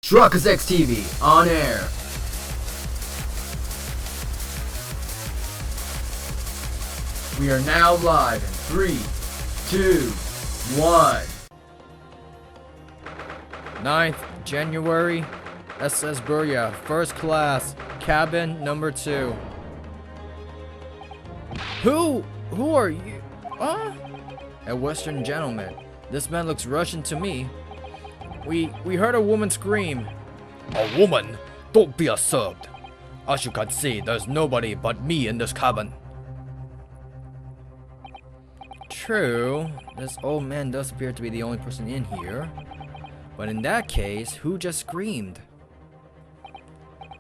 Chronicles TV on air. We are now live in 3, 2, 1. 9th January, SS Burya, first class, cabin number 2. Who are you? A Western gentleman. This man looks Russian to me. We heard a woman scream. A woman? Don't be absurd. As you can see, there's nobody but me in this cabin. True, this old man does appear to be the only person in here. But in that case, who just screamed?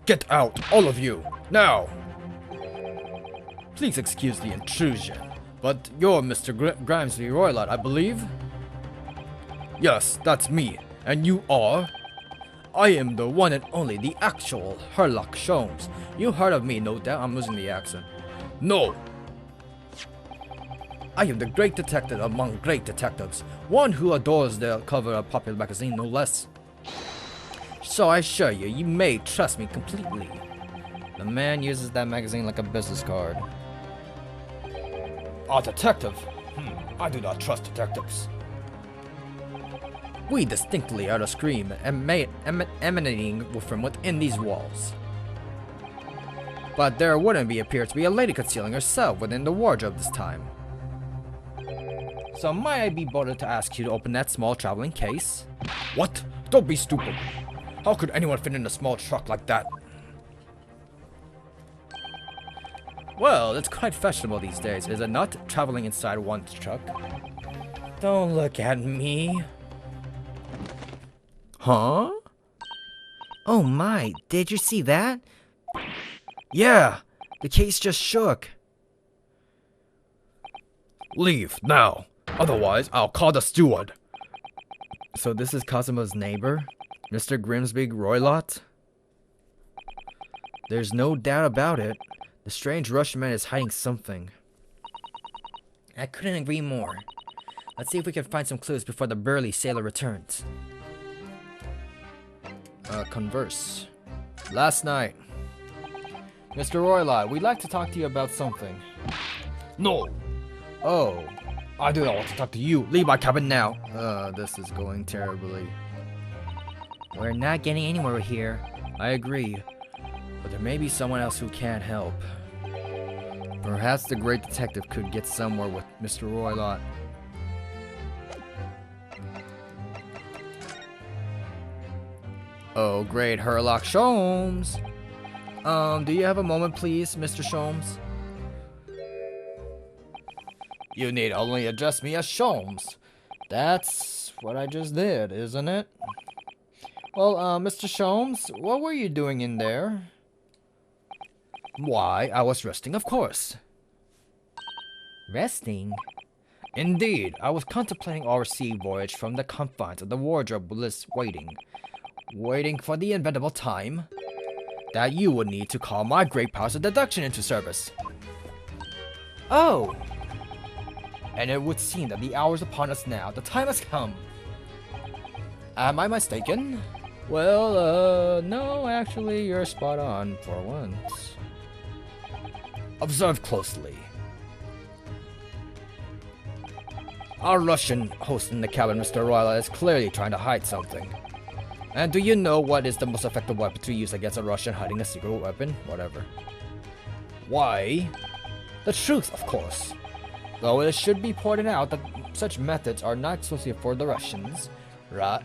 Get out, all of you, now! Please excuse the intrusion, but you're Mr. Grimsby Roylott, I believe? Yes, that's me. And you are? I am the one and only, the actual Sherlock Sholmes. You heard of me, no doubt. I'm losing the accent. No! I am the great detective among great detectives. One who adores the cover of a popular magazine, no less. So I assure you, you may trust me completely. The man uses that magazine like a business card. A detective? I do not trust detectives. We distinctly heard a scream emanating from within these walls. But there wouldn't appear to be a lady concealing herself within the wardrobe this time. So might I be bothered to ask you to open that small traveling case? What? Don't be stupid. How could anyone fit in a small truck like that? Well, it's quite fashionable these days, is it not? Traveling inside one's truck. Don't look at me. Huh? Oh my, did you see that? Yeah, the case just shook. Leave, now. Otherwise, I'll call the steward. So this is Cosimo's neighbor? Mr. Grimsby Roylott? There's no doubt about it. The strange Russian man is hiding something. I couldn't agree more. Let's see if we can find some clues before the burly sailor returns. Converse. Last night. Mr. Roylott, we'd like to talk to you about something. No. Oh. I do not want to talk to you. Leave my cabin now. This is going terribly. We're not getting anywhere here. I agree. But there may be someone else who can't help. Perhaps the great detective could get somewhere with Mr. Roylott. Oh, great, Sherlock Sholmes. Do you have a moment, please, Mr. Sholmes? You need only address me as Sholmes. That's what I just did, isn't it? Well, Mr. Sholmes, what were you doing in there? Why, I was resting, of course. Resting? Indeed, I was contemplating our sea voyage from the confines of the wardrobe list, waiting for the inevitable time that you would need to call my great powers of deduction into service. Oh! And it would seem that the hour is upon us now. The time has come. Am I mistaken? Well, no, actually, you're spot on for once. Observe closely. Our Russian host in the cabin, Mr. Roylott, is clearly trying to hide something. And do you know what is the most effective weapon to use against a Russian hiding a secret weapon? Whatever. Why? The truth, of course. Though it should be pointed out that such methods are not exclusive for the Russians. Right.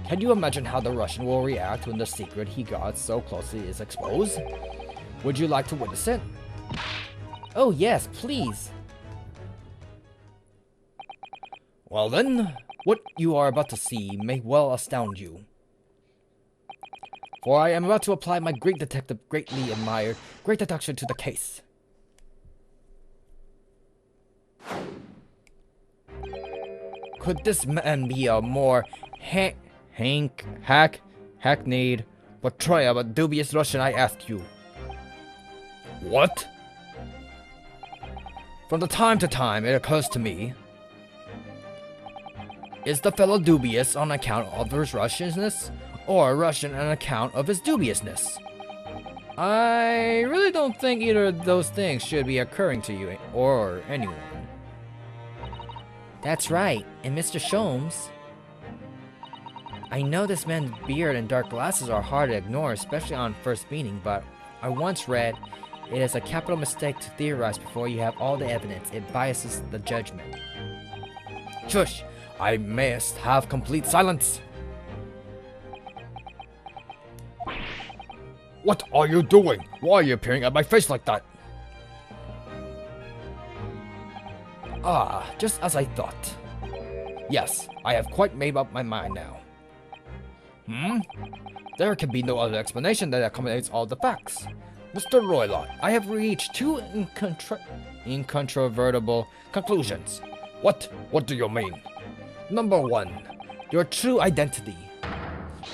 Can you imagine how the Russian will react when the secret he got so closely is exposed? Would you like to witness it? Oh yes, please. Well then, what you are about to see may well astound you. For I am about to apply my great detective, greatly admired, great deduction to the case. Could this man be a more hackneyed portrayal of a dubious Russian, I ask you? What? From the time to time, it occurs to me, Is the fellow dubious on account of his Russianness, or Russian on account of his dubiousness? I really don't think either of those things should be occurring to you or anyone. That's right, and Mr. Sholmes, I know this man's beard and dark glasses are hard to ignore, especially on first meeting, but I once read it is a capital mistake to theorize before you have all the evidence. It biases the judgment. Shush! I must have complete silence. What are you doing? Why are you peering at my face like that? Ah, just as I thought. Yes, I have quite made up my mind now. There can be no other explanation that accommodates all the facts. Mr. Roylott, I have reached two incontrovertible conclusions. What? What do you mean? Number one, your true identity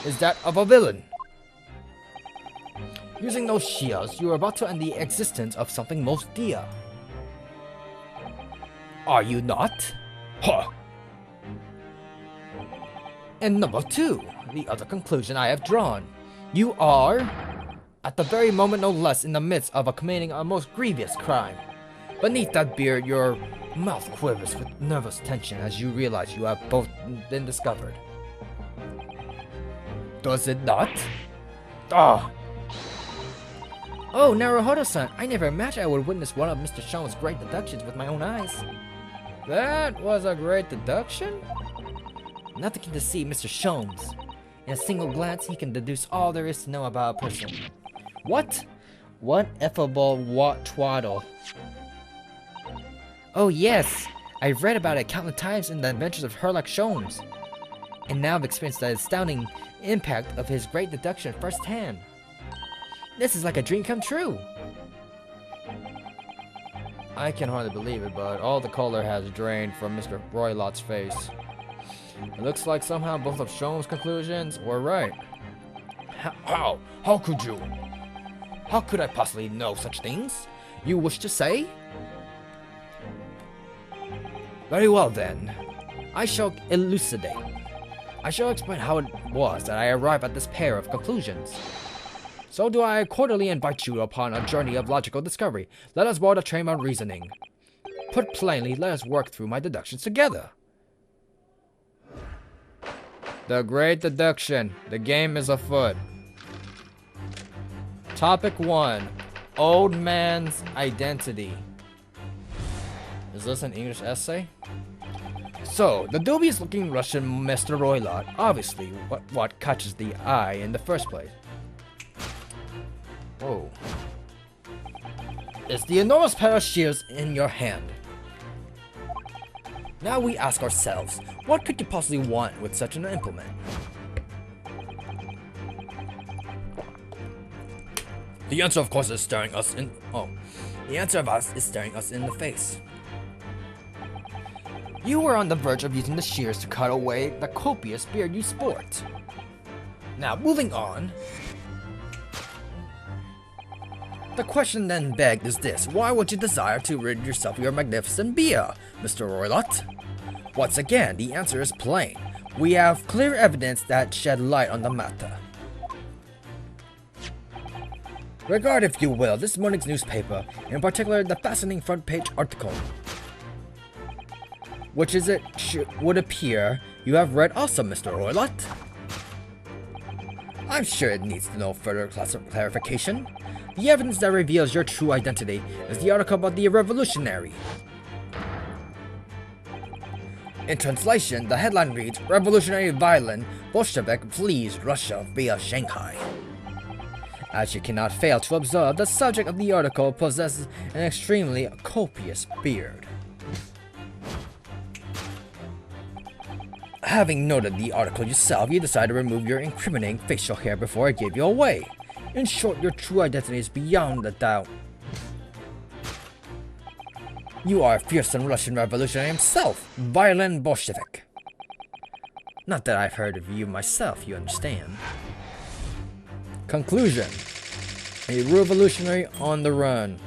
is that of a villain. Using those shields, you are about to end the existence of something most dear. Are you not? Huh. And number two, the other conclusion I have drawn. You are, at the very moment no less, in the midst of committing a most grievous crime. Beneath that beard, your mouth quivers with nervous tension as you realize you have both been discovered. Does it not? Ah! Oh, Naruhodo-san, I never imagined I would witness one of Mr. Sholmes' great deductions with my own eyes. That was a great deduction? Nothing can deceive Mr. Sholmes. In a single glance, he can deduce all there is to know about a person. What? What effable twaddle? Oh yes, I've read about it countless times in the adventures of Herlock Sholmes. And now I've experienced the astounding impact of his great deduction firsthand. This is like a dream come true. I can hardly believe it, but all the color has drained from Mr. Roylott's face. It looks like somehow both of Sholmes' conclusions were right. How? How could you? How could I possibly know such things? You wish to say? Very well then. I shall elucidate. I shall explain how it was that I arrived at this pair of conclusions. So do I cordially invite you upon a journey of logical discovery. Let us board a train of reasoning. Put plainly, let us work through my deductions together. The great deduction. The game is afoot. Topic 1. Old man's identity. Is this an English essay? So, the dubious-looking Russian Mr. Roylott, obviously what catches the eye in the first place. Whoa. It's the enormous pair of shears in your hand. Now we ask ourselves, what could you possibly want with such an implement? The answer, of course, is staring us in. The answer of us is staring us in the face. You were on the verge of using the shears to cut away the copious beard you sport. Now, moving on. The question then begged is this: why would you desire to rid yourself of your magnificent beard, Mr. Roylott? Once again, the answer is plain. We have clear evidence that shed light on the matter. Regard, if you will, this morning's newspaper, in particular the fascinating front page article, which is would appear you have read also, Mr. Roylott. I'm sure it needs no further clarification. The evidence that reveals your true identity is the article about the revolutionary. In translation, the headline reads, "Revolutionary violin Bolshevik flees Russia via Shanghai." As you cannot fail to observe, the subject of the article possesses an extremely copious beard. Having noted the article yourself, you decide to remove your incriminating facial hair before it gave you away. In short, your true identity is beyond a doubt. You are a fearsome Russian revolutionary himself, violent Bolshevik. Not that I've heard of you myself, you understand. Conclusion. A revolutionary on the run.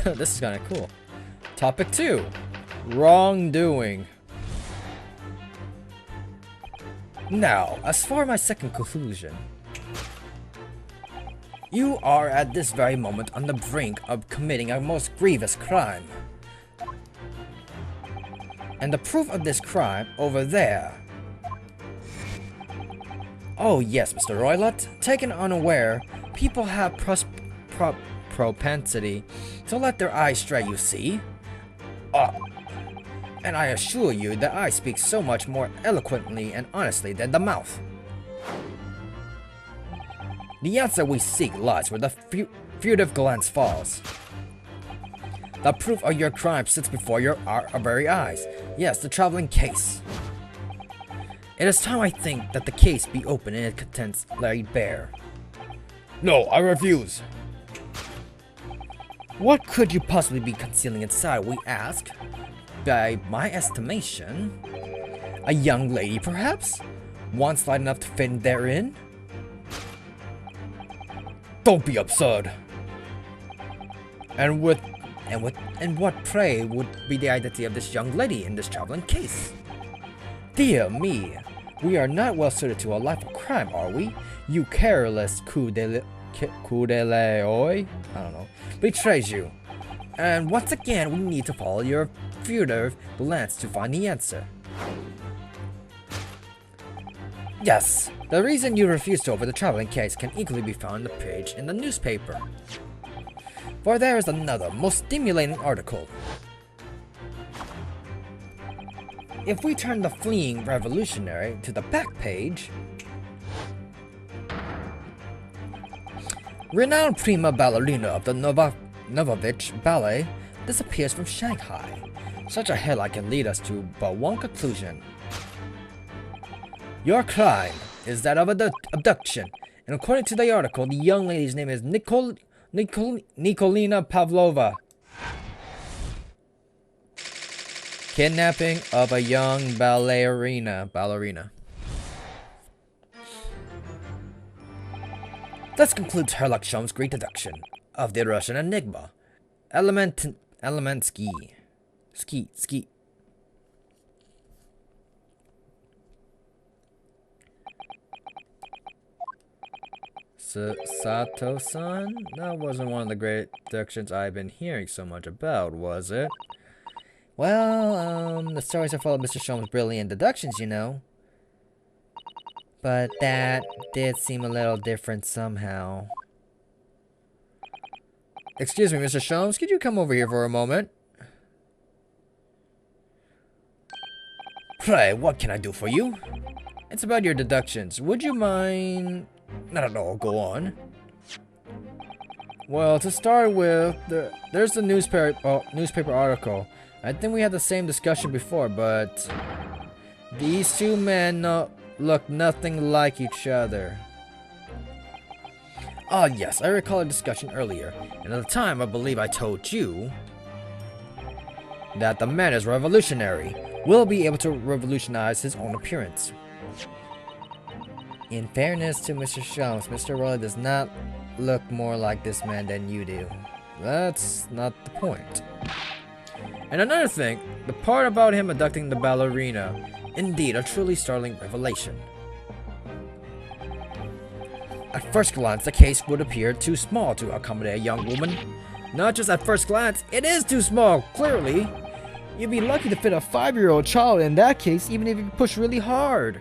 This is kinda cool. Topic 2. Wrongdoing. Now, as for my second conclusion, you are at this very moment on the brink of committing a most grievous crime. And the proof of this crime over there. Oh yes, Mr. Roylott, taken unaware, people have propensity to let their eyes stray, you see. And I assure you that I speak so much more eloquently and honestly than the mouth. The answer we seek lies where the furtive glance falls. The proof of your crime sits before our very eyes. Yes, the traveling case. It is time, I think, that the case be opened and its contents laid bare. No, I refuse. What could you possibly be concealing inside, we ask? By my estimation, a young lady, perhaps? One slight enough to fit in therein? Don't be absurd. And what, pray, would be the identity of this young lady in this traveling case? Dear me, we are not well suited to a life of crime, are we? You careless coup de l'oeil, I don't know, betrays you. And once again, we need to follow your furtive glance to find the answer. Yes, the reason you refuse to open the traveling case can equally be found on the page in the newspaper. For there is another, most stimulating article. If we turn the fleeing revolutionary to the back page, renowned prima ballerina of the Novovich Ballet disappears from Shanghai. Such a headline can lead us to but one conclusion. Your crime is that of abduction, and according to the article, the young lady's name is Nikolina Pavlova. Kidnapping of a young ballerina. This concludes Sherlock Holmes' great deduction of the Russian enigma. Elementsky. Ski. Sato-san? That wasn't one of the great deductions I've been hearing so much about, was it? Well, the stories are full of Mr. Sholmes' brilliant deductions, you know. But that did seem a little different somehow. Excuse me, Mr. Sholmes, could you come over here for a moment? Pray, what can I do for you? It's about your deductions. Would you mind... I don't know, go on. Well, to start with, there's the newspaper article. I think we had the same discussion before, but... these two men look nothing like each other. Ah, yes, I recall a discussion earlier, and at the time I believe I told you that the man is revolutionary, will be able to revolutionize his own appearance. In fairness to Mr. Sholmes, Mr. Roylott does not look more like this man than you do. That's not the point. And another thing, the part about him abducting the ballerina, indeed a truly startling revelation. At first glance, the case would appear too small to accommodate a young woman. Not just at first glance, it is too small, clearly. You'd be lucky to fit a 5-year-old child in that case, even if you push really hard.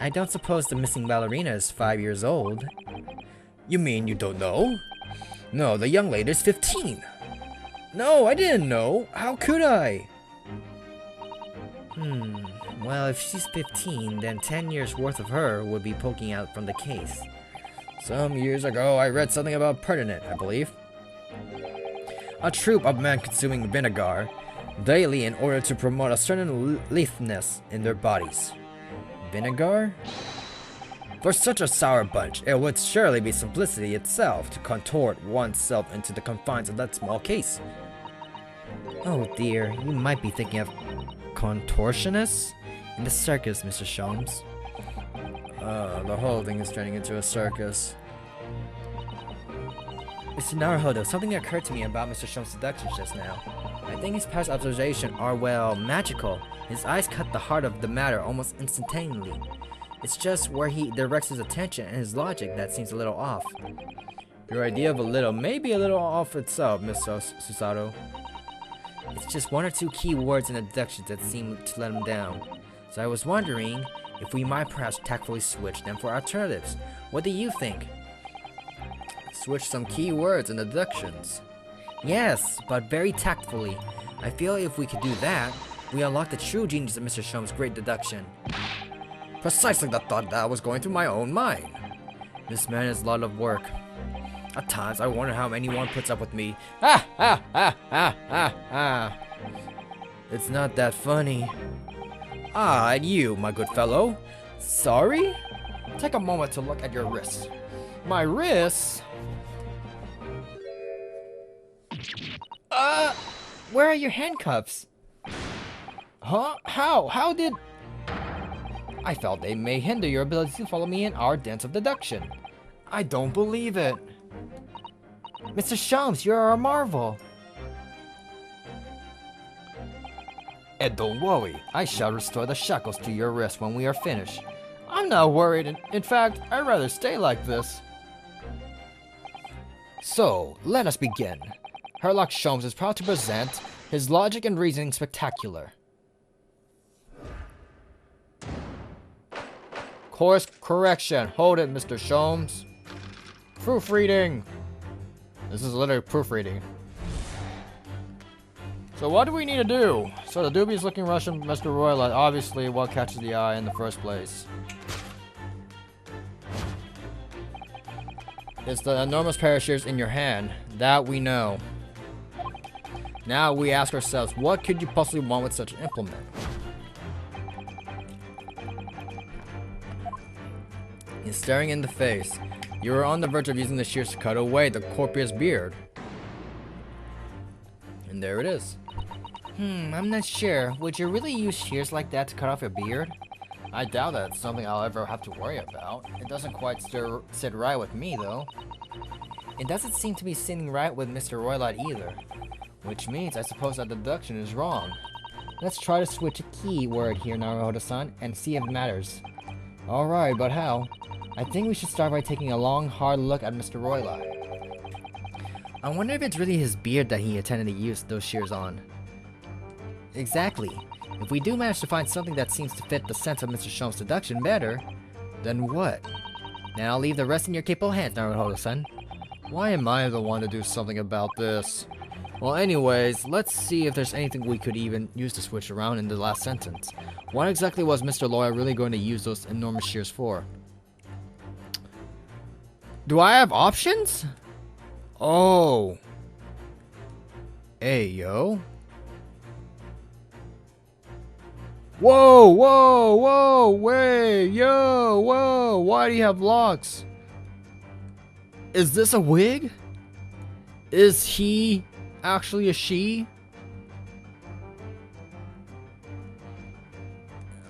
I don't suppose the missing ballerina is 5 years old. You mean you don't know? No, the young lady is 15. No, I didn't know. How could I? Well, if she's 15, then 10 years worth of her would be poking out from the case. Some years ago, I read something about pertinent, I believe. A troop of men consuming vinegar daily in order to promote a certain litheness in their bodies. Vinegar? For such a sour bunch, it would surely be simplicity itself to contort oneself into the confines of that small case. Oh dear, you might be thinking of contortionists in the circus, Mr. Sholmes. The whole thing is turning into a circus. Mr. Naruhodo, something occurred to me about Mr. Sholmes' deductions just now. I think his past observations are, well, magical. His eyes cut the heart of the matter almost instantaneously. It's just where he directs his attention and his logic that seems a little off. Your idea of a little may be a little off itself, Miss Susato. It's just one or two key words in the deductions that seem to let him down. So I was wondering if we might perhaps tactfully switch them for alternatives. What do you think? Switch some key words and deductions. Yes, but very tactfully. I feel if we could do that, we unlock the true genius of Mr. Shum's great deduction. Precisely the thought that was going through my own mind. This man is a lot of work. At times, I wonder how anyone puts up with me. Ha ha ha ha ha ha. It's not that funny. Ah, and you, my good fellow. Sorry? Take a moment to look at your wrists. My wrists? Where are your handcuffs? Huh? How did... I felt they may hinder your ability to follow me in our dance of deduction. I don't believe it. Mr. Shums, you're a marvel. And don't worry, I shall restore the shackles to your wrist when we are finished. I'm not worried. In fact, I'd rather stay like this. So, let us begin. Herlock Sholmes is proud to present his logic and reasoning spectacular. Course correction. Hold it, Mr. Sholmes. Proofreading. This is literally proofreading. So what do we need to do? So the dubious looking Russian Mr. Roylott, obviously what catches the eye in the first place. It's the enormous pair of shears in your hand. That we know. Now we ask ourselves, what could you possibly want with such an implement? He's staring in the face. You are on the verge of using the shears to cut away the corpus beard. And there it is. I'm not sure. Would you really use shears like that to cut off your beard? I doubt that's something I'll ever have to worry about. It doesn't quite sit right with me, though. It doesn't seem to be sitting right with Mr. Roylott either. Which means I suppose that deduction is wrong. Let's try to switch a key word here, Naruhodo-san, and see if it matters. Alright, but how? I think we should start by taking a long, hard look at Mr. Roylott. I wonder if it's really his beard that he intended to use those shears on. Exactly. If we do manage to find something that seems to fit the sense of Mr. Shum's deduction better, then what? Now I'll leave the rest in your capable hands, Naruhodo-san. Why am I the one to do something about this? Well, anyways, let's see if there's anything we could even use to switch around in the last sentence. What exactly was Mr. Lawyer really going to use those enormous shears for? Do I have options? Oh. Hey, yo. Whoa, whoa, whoa, wait, yo, whoa, why do you have locks? Is this a wig? Is he actually a she?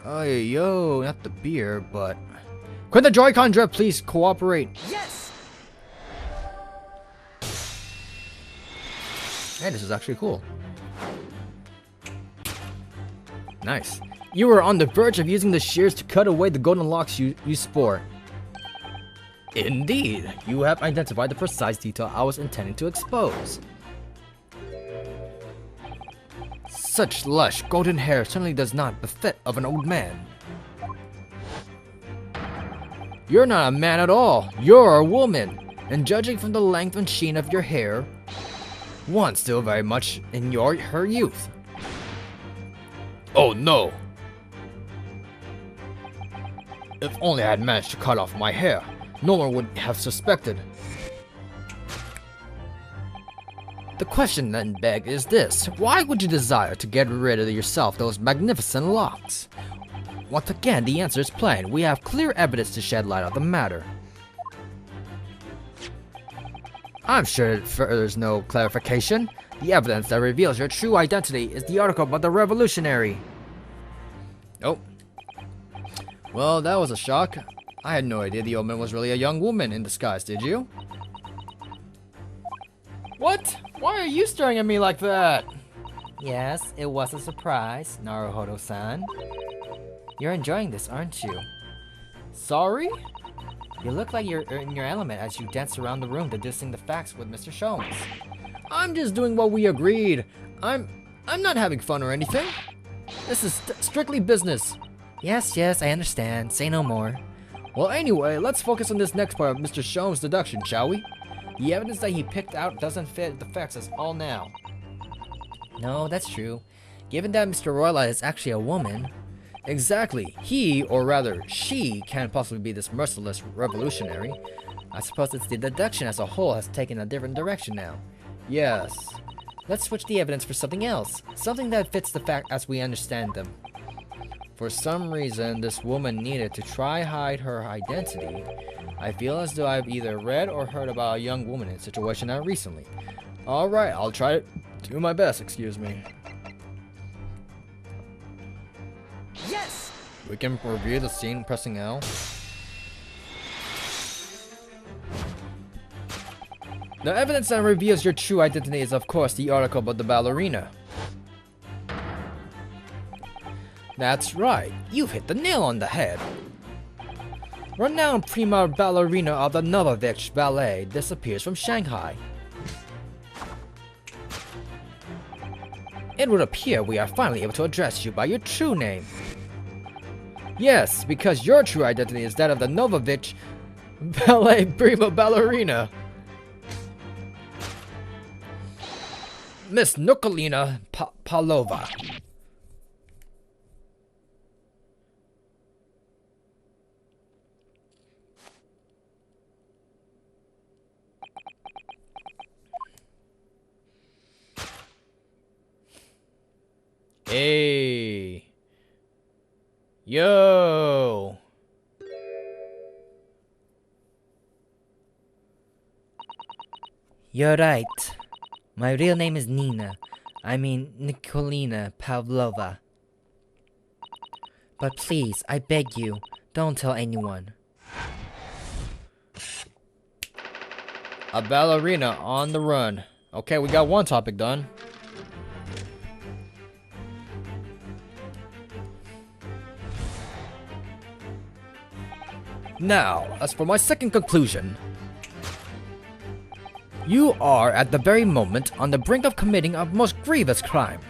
Oh, yo, not the beer, but... Quit the Joy-Con drip, please cooperate. Yes! Hey, this is actually cool. Nice. You were on the verge of using the shears to cut away the golden locks you sport. Indeed, you have identified the precise detail I was intending to expose. Such lush golden hair certainly does not befit of an old man. You're not a man at all, you're a woman, and judging from the length and sheen of your hair, one still very much in her youth. Oh no! If only I had managed to cut off my hair, no one would have suspected. The question then begged is this: why would you desire to get rid of yourself those magnificent locks? Once again, the answer is plain. We have clear evidence to shed light on the matter. I'm sure there's no clarification. The evidence that reveals your true identity is the article about the revolutionary. Oh. Well, that was a shock. I had no idea the old man was really a young woman in disguise, did you? What? Why are you staring at me like that? Yes, it was a surprise, Naruhodo-san. You're enjoying this, aren't you? Sorry? You look like you're in your element as you dance around the room deducing the facts with Mr. Sholmes. I'm just doing what we agreed. I'm not having fun or anything. This is strictly business. Yes, I understand. Say no more. Well, anyway, let's focus on this next part of Mr. Sholmes' deduction, shall we? The evidence that he picked out doesn't fit the facts as all now. No, that's true. Given that Mr. Roylight is actually a woman. Exactly. He, or rather, she, can't possibly be this merciless revolutionary. I suppose it's the deduction as a whole has taken a different direction now. Yes. Let's switch the evidence for something else. Something that fits the fact as we understand them. For some reason, this woman needed to try hide her identity. I feel as though I've either read or heard about a young woman in a situation that recently. Alright, I'll try to do my best, excuse me. Yes! We can review the scene pressing L. The evidence that reveals your true identity is, of course, the article about the ballerina. That's right, you've hit the nail on the head. Renowned prima ballerina of the Novovich Ballet disappears from Shanghai. It would appear we are finally able to address you by your true name. Yes, because your true identity is that of the Novovich Ballet prima ballerina. Miss Nikolina Pavlova. Hey. Yo. You're right. My real name is Nina. I mean Nikolina Pavlova. But please, I beg you, don't tell anyone. A ballerina on the run. Okay, we got one topic done. Now, as for my second conclusion, you are at the very moment on the brink of committing a most grievous crime.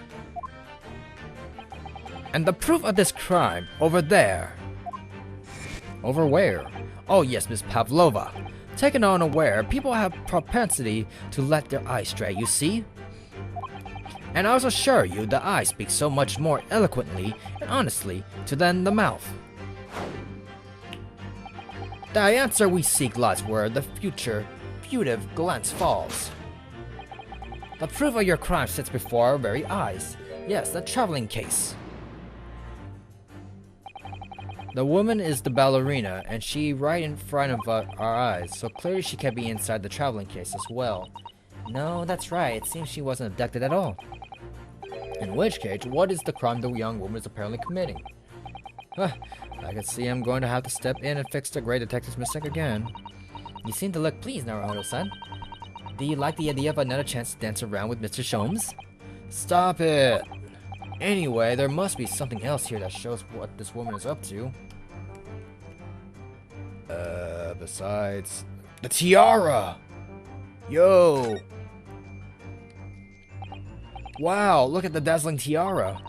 And the proof of this crime, over there. Over where? Oh yes, Miss Pavlova. Taken unaware, people have propensity to let their eyes stray, you see? And I also assure you, the eye speaks so much more eloquently and honestly than the mouth. The answer we seek lies where the furtive glance falls. The proof of your crime sits before our very eyes. Yes, the traveling case. The woman is the ballerina, and she right in front of our eyes, so clearly she can be inside the traveling case as well. No, that's right. It seems she wasn't abducted at all. In which case, what is the crime the young woman is apparently committing? I can see I'm going to have to step in and fix the great detective's mistake again. You seem to look pleased, Naruhodo-san. Do you like the idea of another chance to dance around with Mr. Sholmes? Stop it! Anyway, there must be something else here that shows what this woman is up to. Besides... the tiara! Yo! Wow, look at the dazzling tiara!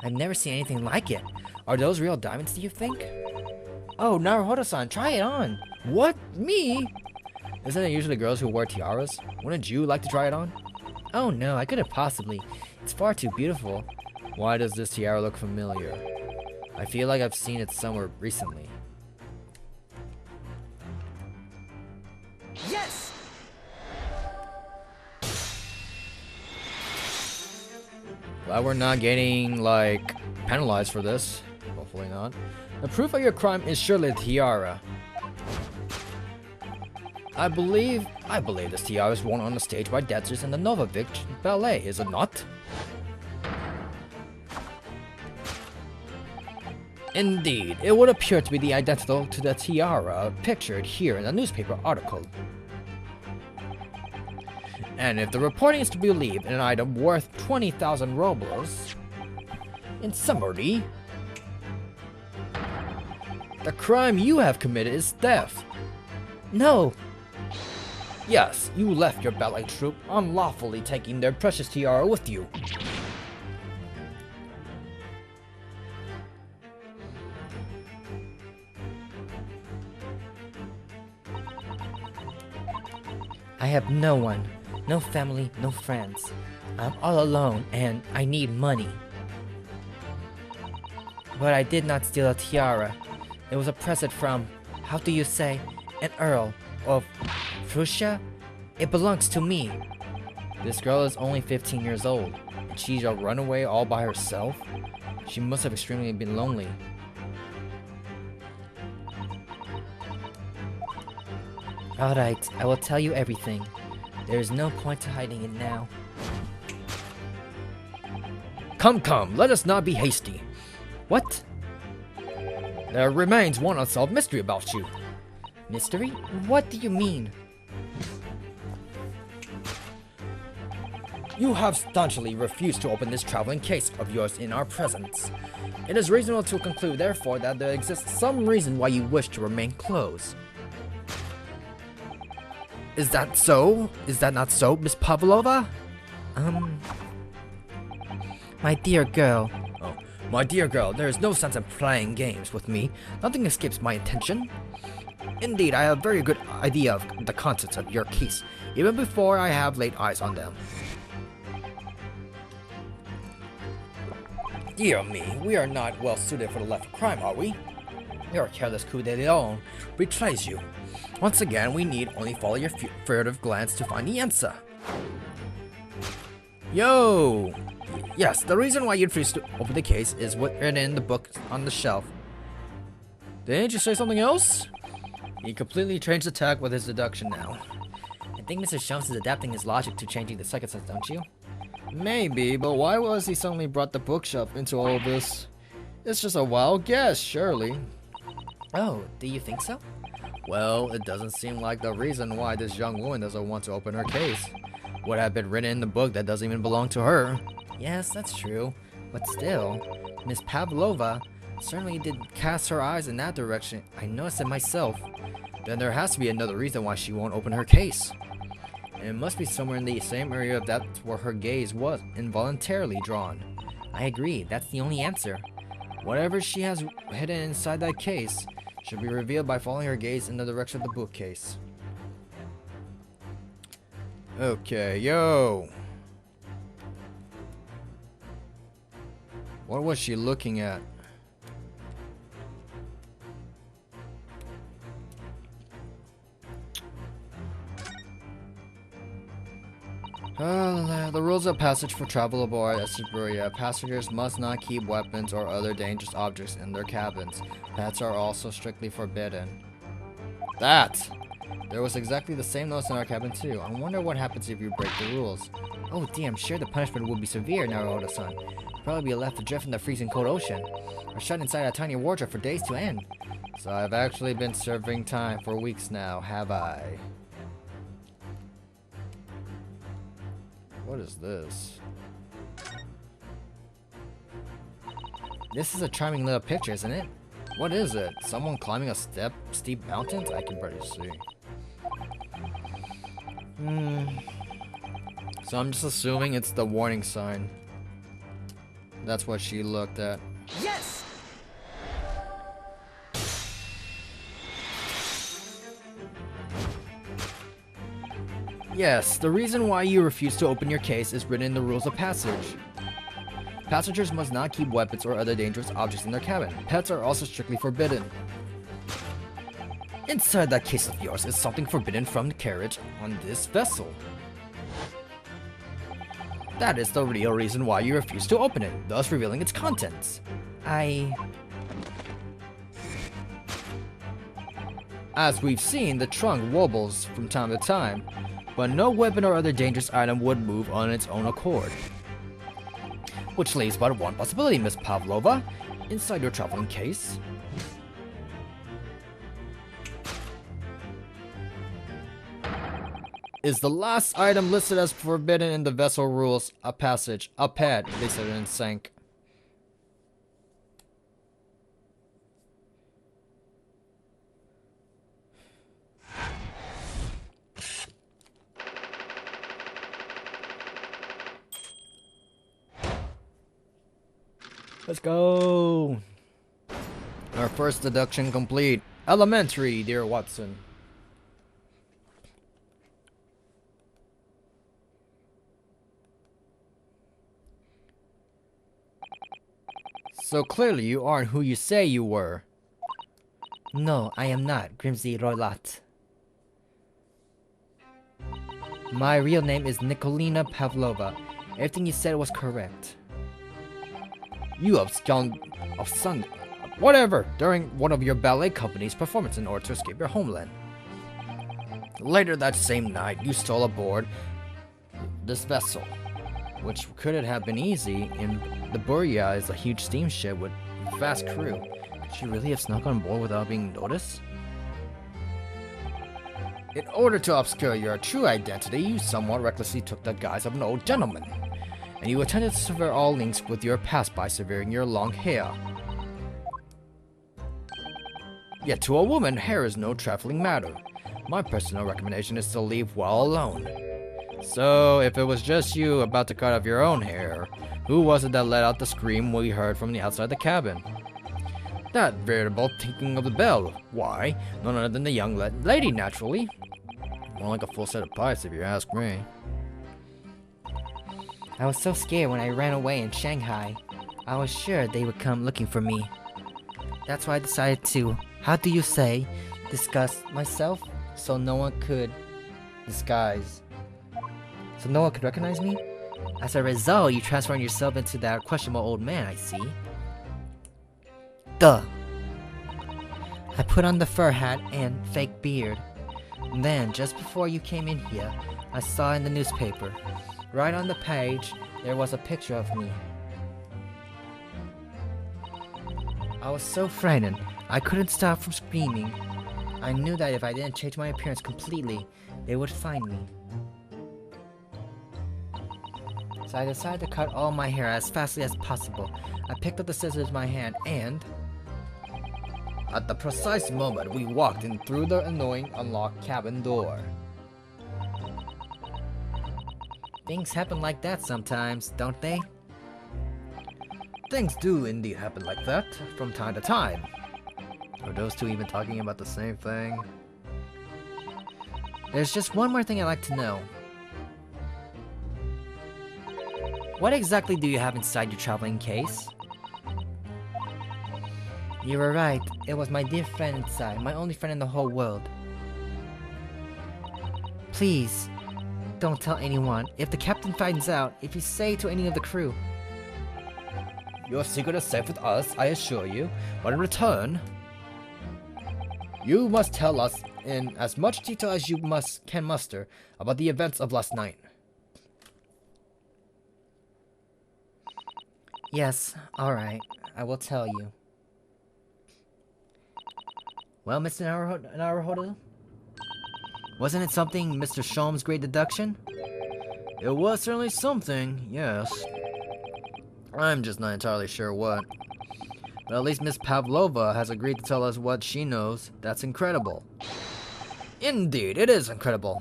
I've never seen anything like it. Are those real diamonds, do you think? Oh, Naruhodo-san, try it on! What? Me? Isn't it usually girls who wear tiaras? Wouldn't you like to try it on? Oh no, I couldn't possibly. It's far too beautiful. Why does this tiara look familiar? I feel like I've seen it somewhere recently. Yes! Glad we're not getting, like, penalized for this. Hopefully not. The proof of your crime is surely the tiara. I believe this tiara is worn on the stage by dancers in the Novovich Ballet, is it not? Indeed, it would appear to be the identical to the tiara pictured here in the newspaper article. And if the reporting is to be believed, an item worth 20,000 rubles. In summary, the crime you have committed is theft. No! Yes, you left your ballet troupe unlawfully, taking their precious tiara with you. I have no one. No family, no friends. I'm all alone and I need money. But I did not steal a tiara. It was a present from, how do you say, an earl of Prussia? It belongs to me. This girl is only 15 years old, and she's a runaway all by herself? She must have extremely been lonely. Alright, I will tell you everything. There is no point to hiding it now. Come, let us not be hasty. What? There remains one unsolved mystery about you. Mystery? What do you mean? You have staunchly refused to open this traveling case of yours in our presence. It is reasonable to conclude, therefore, that there exists some reason why you wish to remain closed. Is that so? Is that not so, Miss Pavlova? My dear girl. Oh, my dear girl, there is no sense in playing games with me. Nothing escapes my attention. Indeed, I have a very good idea of the contents of your case, even before I have laid eyes on them. Dear me, we are not well suited for the life of crime, are we? Your careless coup de lion betrays you. Once again, we need only follow your furtive glance to find the answer. Yo! Yes, the reason why you refused to open the case is written in the book on the shelf. Didn't you say something else? He completely changed the tack with his deduction now. I think Mr. Shums is adapting his logic to changing the second sense, don't you? Maybe, but why was he suddenly brought the bookshelf into all of this? It's just a wild guess, surely. Oh, do you think so? Well, it doesn't seem like the reason why this young woman doesn't want to open her case would have been written in the book that doesn't even belong to her. Yes, that's true. But still, Miss Pavlova certainly did cast her eyes in that direction. I noticed it myself. Then there has to be another reason why she won't open her case. And it must be somewhere in the same area that's where her gaze was involuntarily drawn. I agree, that's the only answer. Whatever she has hidden inside that case should be revealed by following her gaze in the direction of the bookcase. Okay, yo! What was she looking at? The rules of passage for travel aboard at Siberia. Passengers must not keep weapons or other dangerous objects in their cabins. Pets are also strictly forbidden. That! There was exactly the same notice in our cabin too. I wonder what happens if you break the rules. Oh dear, I'm sure the punishment would be severe, Naruto-san. You'd probably be left adrift in the freezing cold ocean, or shut inside a tiny wardrobe for days to end. So I've actually been serving time for weeks now, have I? What is this? This is a charming little picture, isn't it? What is it? Someone climbing a steep mountains? I can barely see. So I'm just assuming it's the warning sign. That's what she looked at. Yes! Yes, the reason why you refuse to open your case is written in the rules of passage. Passengers must not keep weapons or other dangerous objects in their cabin. Pets are also strictly forbidden. Inside that case of yours is something forbidden from the carriage on this vessel. That is the real reason why you refuse to open it, thus revealing its contents. As we've seen, the trunk wobbles from time to time, but no weapon or other dangerous item would move on its own accord. Which leaves but one possibility, Miss Pavlova. Inside your traveling case. Is the last item listed as forbidden in the vessel rules a passage, a pad, they said it and sank. Let's go. Our first deduction complete. Elementary, dear Watson. So clearly you aren't who you say you were. No, I am not, Grimsy Roylat. My real name is Nikolina Pavlova. Everything you said was correct. You have sung whatever during one of your ballet company's performance in order to escape your homeland. Later that same night, you stole aboard this vessel, which couldn't have been easy. In the Buria is a huge steamship with a vast crew. Could you really have snuck on board without being noticed? In order to obscure your true identity, you somewhat recklessly took the guise of an old gentleman, and you attempted to sever all links with your past by severing your long hair. Yet to a woman, hair is no trifling matter. My personal recommendation is to leave well alone. So, if it was just you about to cut off your own hair, who was it that let out the scream we heard from the outside the cabin? That veritable tinkling of the bell. Why? None other than the young lady, naturally. More like a full set of pipes, if you ask me. I was so scared when I ran away in Shanghai. I was sure they would come looking for me. That's why I decided to, how do you say, disguise myself so no one could disguise. So no one could recognize me? As a result, you transformed yourself into that questionable old man, I see. Duh. I put on the fur hat and fake beard. And then, just before you came in here, I saw in the newspaper. Right on the page, there was a picture of me. I was so frightened, I couldn't stop from screaming. I knew that if I didn't change my appearance completely, they would find me. So I decided to cut all my hair as fastly as possible. I picked up the scissors in my hand and... At the precise moment, we walked in through the annoying unlocked cabin door. Things happen like that sometimes, don't they? Things do indeed happen like that, from time to time. Are those two even talking about the same thing? There's just one more thing I'd like to know. What exactly do you have inside your traveling case? You were right. It was my dear friend inside, my only friend in the whole world. Please, don't tell anyone. If the captain finds out, if you say to any of the crew. Your secret is safe with us, I assure you. But in return, you must tell us in as much detail as you can muster about the events of last night. Yes, alright. I will tell you. Well, Mr. Naruhodo? Wasn't it something Mr. Sholm's great deduction? It was certainly something, yes. I'm just not entirely sure what. But at least Miss Pavlova has agreed to tell us what she knows. That's incredible. Indeed, it is incredible.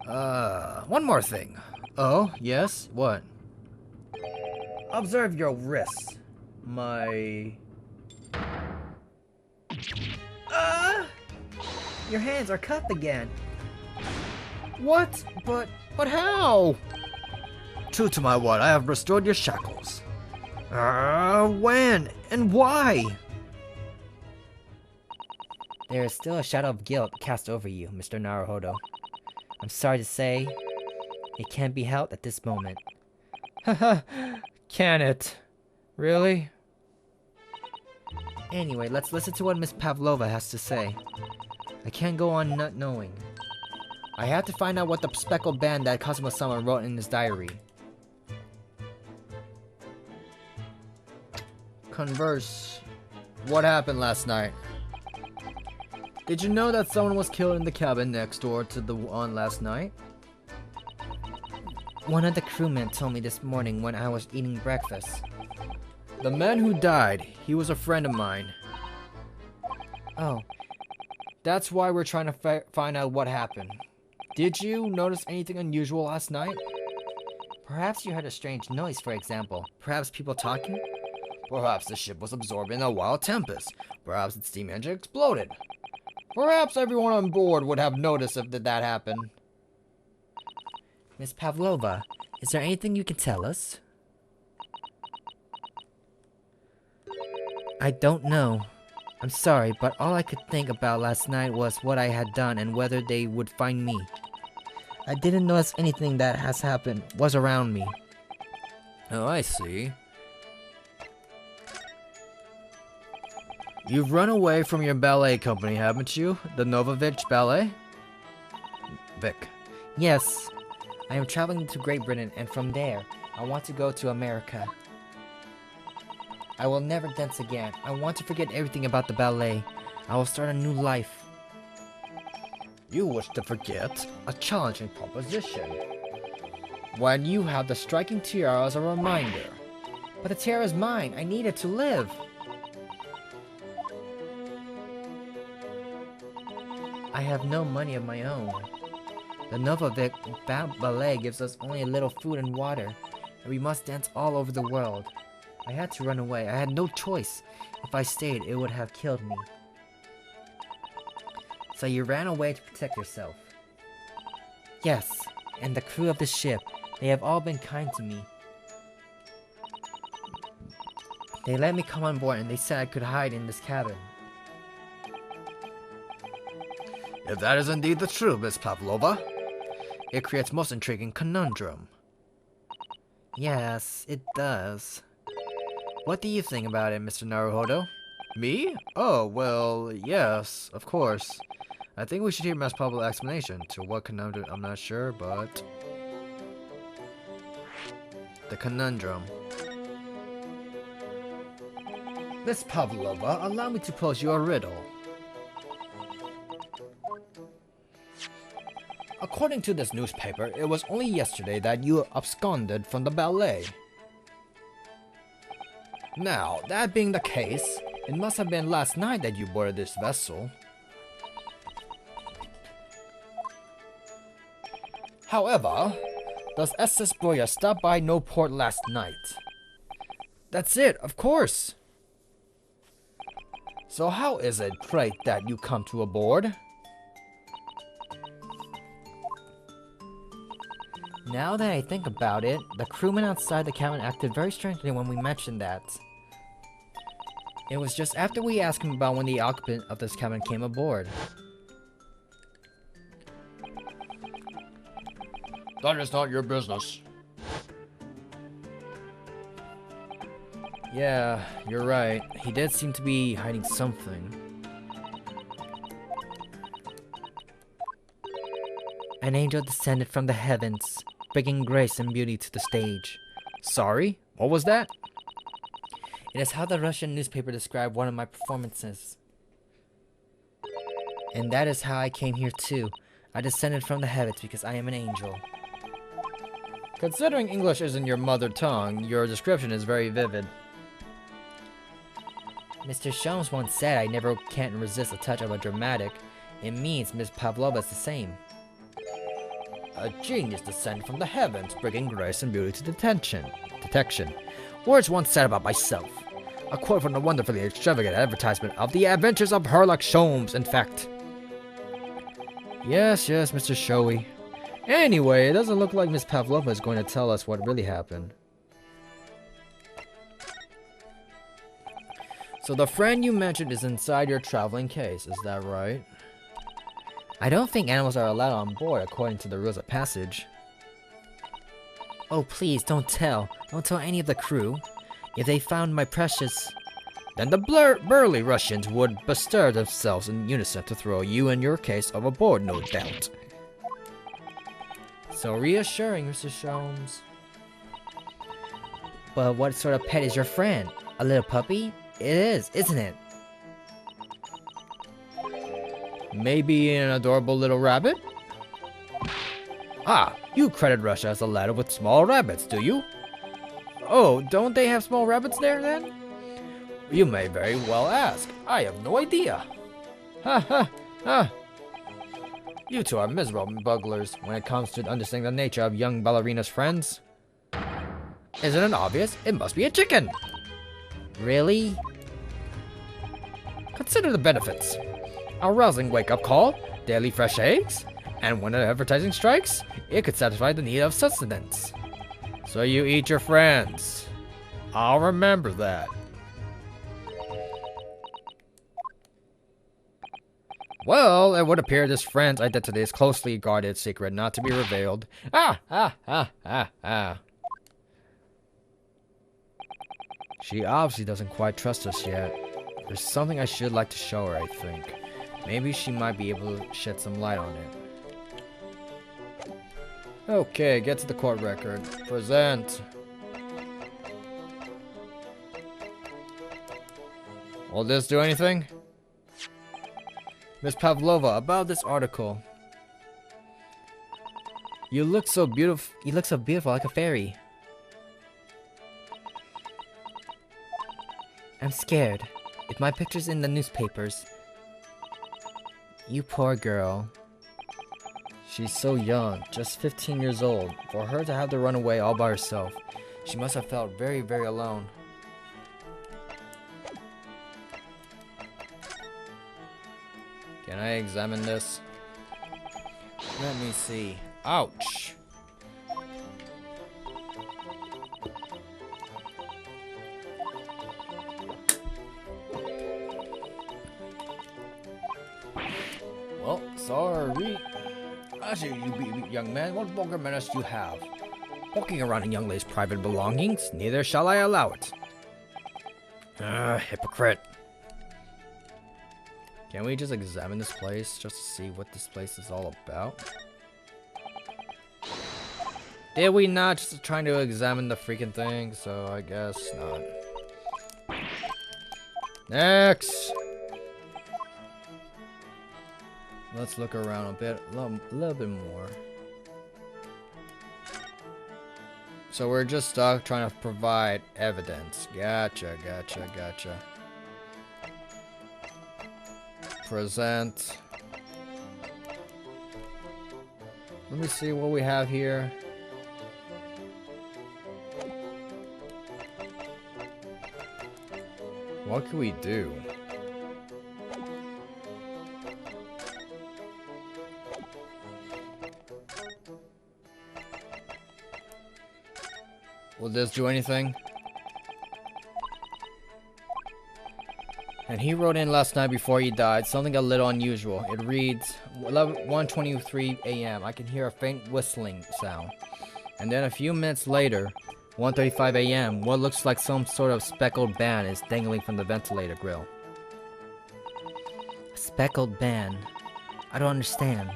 One more thing. Oh, yes? What? Observe your wrists. My... Your hands are cuffed again. What? But how? True to my word, I have restored your shackles. When? And why? There is still a shadow of guilt cast over you, Mr. Naruhodo. I'm sorry to say, it can't be helped at this moment. Haha, can it? Really? Anyway, let's listen to what Miss Pavlova has to say. I can't go on not knowing. I have to find out what the speckled band that Kazuma-sama wrote in his diary. Converse. What happened last night? Did you know that someone was killed in the cabin next door to the one last night? One of the crewmen told me this morning when I was eating breakfast. The man who died, he was a friend of mine. Oh, That's why we're trying to find out what happened. Did you notice anything unusual last night? perhaps you heard a strange noise, for example. Perhaps people talking? Perhaps the ship was absorbed in a wild tempest. Perhaps its steam engine exploded. Perhaps everyone on board would have noticed if that happened. Miss Pavlova, is there anything you can tell us? I don't know. I'm sorry, but all I could think about last night was what I had done and whether they would find me. I didn't notice anything that has happened was around me. Oh, I see. You've run away from your ballet company, haven't you? The Novovich Ballet? Vic. Yes, I am traveling to Great Britain, and from there, I want to go to America. I will never dance again. I want to forget everything about the ballet. I will start a new life. You wish to forget a challenging proposition. When you have the striking tiara as a reminder. But the tiara is mine. I need it to live. I have no money of my own. The Novovich Ballet gives us only a little food and water, and we must dance all over the world. I had to run away. I had no choice. If I stayed, it would have killed me. So you ran away to protect yourself? Yes, and the crew of the ship. They have all been kind to me. They let me come on board and they said I could hide in this cabin. If that is indeed the truth, Miss Pavlova, it creates most intriguing conundrum. Yes, it does. What do you think about it, Mr. Naruhodo? Me? Oh, well, yes, of course. I think we should hear Miss Pavlova's explanation. To what conundrum, I'm not sure, but... the conundrum. Miss Pavlova, allow me to pose you a riddle. According to this newspaper, it was only yesterday that you absconded from the ballet. Now, that being the case, it must have been last night that you boarded this vessel. However, does SS Broya stop by no port last night? That's it, of course. So how is it, pray, that you come to aboard? Now that I think about it, the crewman outside the cabin acted very strangely when we mentioned that. It was just after we asked him about when the occupant of this cabin came aboard. That is not your business. Yeah, you're right. He did seem to be hiding something. An angel descended from the heavens, bringing grace and beauty to the stage. Sorry? What was that? It is how the Russian newspaper described one of my performances. And that is how I came here too. I descended from the heavens because I am an angel. Considering English isn't your mother tongue, your description is very vivid. Mr. Sholmes once said I never can't resist a touch of a dramatic. It means Miss Pavlova is the same. A genius descended from the heavens, bringing grace and beauty to detection. Words once said about myself. A quote from the wonderfully extravagant advertisement of the adventures of Sherlock Sholmes, in fact. Yes, Mr. Showy. Anyway, it doesn't look like Miss Pavlova is going to tell us what really happened. So the friend you mentioned is inside your traveling case, is that right? I don't think animals are allowed on board according to the rules of passage. Oh, please, don't tell. Don't tell any of the crew. If they found my precious... Then the burly Russians would bestir themselves in unison to throw you and your case overboard, no doubt. So reassuring, Mr. Sholmes. But what sort of pet is your friend? A little puppy? It is, isn't it? Maybe an adorable little rabbit? Ah, you credit Russia as a land with small rabbits, do you? Oh, don't they have small rabbits there then? You may very well ask. I have no idea. Ha ha ha. You two are miserable bugglers when it comes to understanding the nature of young ballerina's friends. Isn't it obvious? It must be a chicken. Really? Consider the benefits. A rousing wake-up call, daily fresh eggs, and when advertising strikes, it could satisfy the need of sustenance. So you eat your friends. I'll remember that. Well, it would appear this friend's identity is closely guarded secret, not to be revealed. She obviously doesn't quite trust us yet. There's something I should like to show her, I think. Maybe she might be able to shed some light on it. Okay, get to the court record. Present. Will this do anything? Miss Pavlova, about this article. You look so beautiful. You look so beautiful, like a fairy. I'm scared. If my picture's in the newspapers. You poor girl. She's so young, just 15 years old. For her to have to run away all by herself, she must have felt very, very alone. Can I examine this? Let me see. Ouch! Well, sorry. I see you, young man. What vulgar manners do you have? Walking around in young lady's private belongings? Neither shall I allow it. Hypocrite. Can we just examine this place just to see what this place is all about? Did we not just trying to examine the freaking thing? So I guess not. Next! Let's look around a bit, a little bit more. So we're just stuck trying to provide evidence. Gotcha. Present. Let me see what we have here. What can we do? Will this do anything? And he wrote in last night before he died, something a little unusual. It reads, 1:23 a.m. I can hear a faint whistling sound. And then a few minutes later, 1:35 a.m., what looks like some sort of speckled band is dangling from the ventilator grill. A speckled band? I don't understand.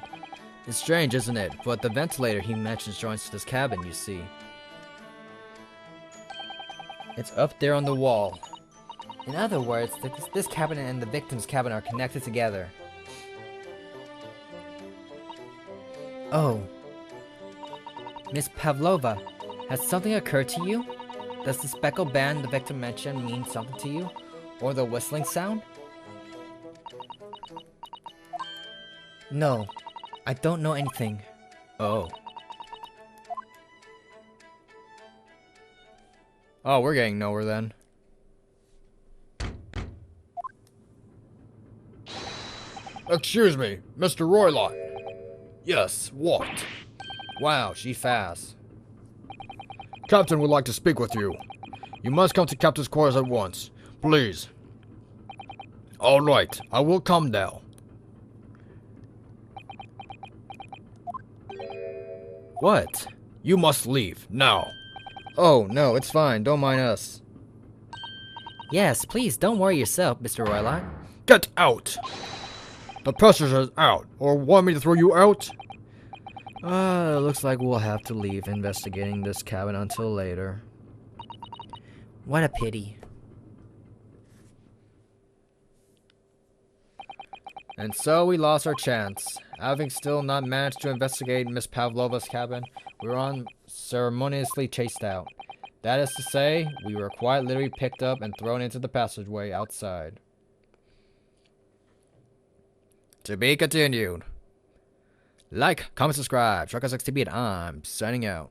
It's strange, isn't it? But the ventilator he mentions joins to this cabin, you see. It's up there on the wall. In other words, this cabin and the victim's cabin are connected together. Oh. Miss Pavlova, has something occurred to you? Does the speckled band the victim mentioned mean something to you? Or the whistling sound? No, I don't know anything. Oh. Oh, we're getting nowhere then. Excuse me, Mr. Roylott. Yes, what? Wow, she's fast. Captain would like to speak with you. You must come to Captain's quarters at once, please. All right, I will come now. What? You must leave, now. Oh, no, it's fine. Don't mind us. Yes, please, don't worry yourself, Mr. Roylott. Get out! The pressure is out, or want me to throw you out? It looks like we'll have to leave investigating this cabin until later. What a pity. And so we lost our chance. Having still not managed to investigate Miss Pavlova's cabin, we were unceremoniously chased out. That is to say, we were quite literally picked up and thrown into the passageway outside. To be continued. Like, comment, subscribe. Chronicles 6 I'm signing out.